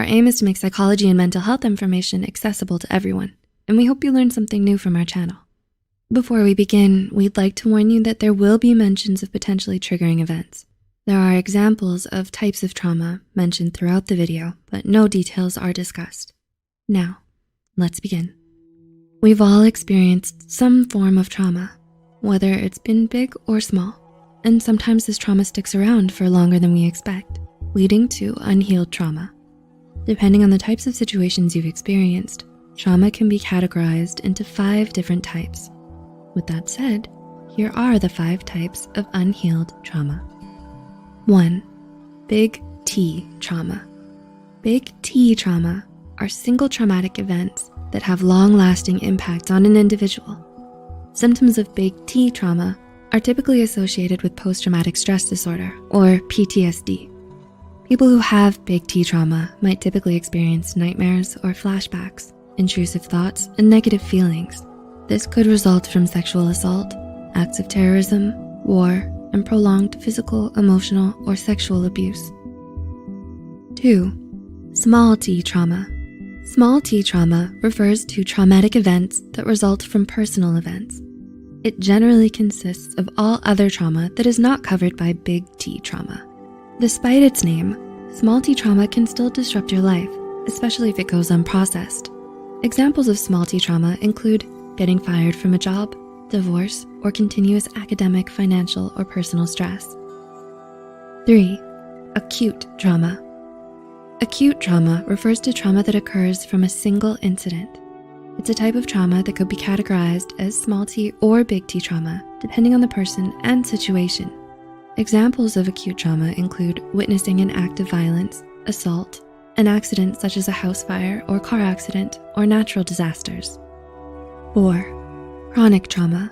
Our aim is to make psychology and mental health information accessible to everyone, and we hope you learned something new from our channel. Before we begin, we'd like to warn you that there will be mentions of potentially triggering events. There are examples of types of trauma mentioned throughout the video, but no details are discussed. Now, let's begin. We've all experienced some form of trauma, whether it's been big or small, and sometimes this trauma sticks around for longer than we expect, leading to unhealed trauma. Depending on the types of situations you've experienced, trauma can be categorized into 5 different types. With that said, here are the 5 types of unhealed trauma. 1. Big T trauma. Big T trauma are single traumatic events that have long-lasting impacts on an individual. Symptoms of big T trauma are typically associated with post-traumatic stress disorder, or PTSD. People who have big T trauma might typically experience nightmares or flashbacks, intrusive thoughts, and negative feelings. This could result from sexual assault, acts of terrorism, war, and prolonged physical, emotional, or sexual abuse. 2. Small T trauma. Small T trauma refers to traumatic events that result from personal events. It generally consists of all other trauma that is not covered by big T trauma. Despite its name, small T trauma can still disrupt your life, especially if it goes unprocessed. Examples of small T trauma include getting fired from a job, divorce, or continuous academic, financial, or personal stress. 3. Acute trauma. Acute trauma refers to trauma that occurs from a single incident. It's a type of trauma that could be categorized as small T or big T trauma, depending on the person and situation. Examples of acute trauma include witnessing an act of violence, assault, an accident such as a house fire or car accident, or natural disasters. 4. Chronic trauma.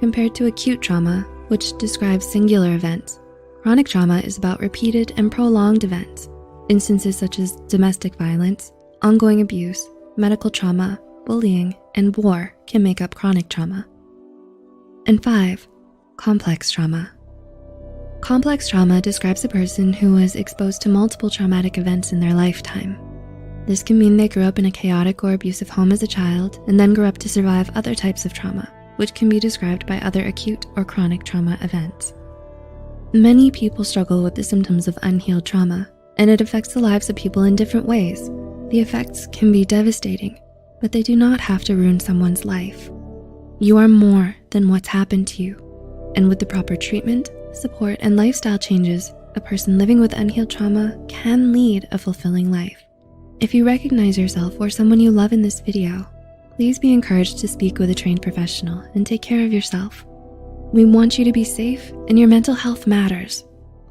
Compared to acute trauma, which describes singular events, chronic trauma is about repeated and prolonged events. Instances such as domestic violence, ongoing abuse, medical trauma, bullying, and war can make up chronic trauma. And 5. Complex trauma. Complex trauma describes a person who was exposed to multiple traumatic events in their lifetime. This can mean they grew up in a chaotic or abusive home as a child and then grew up to survive other types of trauma, which can be described by other acute or chronic trauma events. Many people struggle with the symptoms of unhealed trauma, and it affects the lives of people in different ways. The effects can be devastating, but they do not have to ruin someone's life. You are more than what's happened to you, and with the proper treatment, support, and lifestyle changes, a person living with unhealed trauma can lead a fulfilling life. If you recognize yourself or someone you love in this video, please be encouraged to speak with a trained professional and take care of yourself. We want you to be safe, and your mental health matters.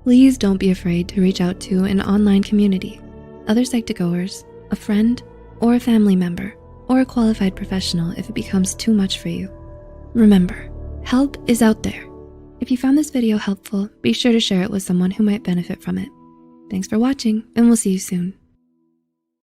Please don't be afraid to reach out to an online community, other Psych2Goers, a friend, or a family member, or a qualified professional if it becomes too much for you. Remember, help is out there. If you found this video helpful, be sure to share it with someone who might benefit from it. Thanks for watching, and we'll see you soon.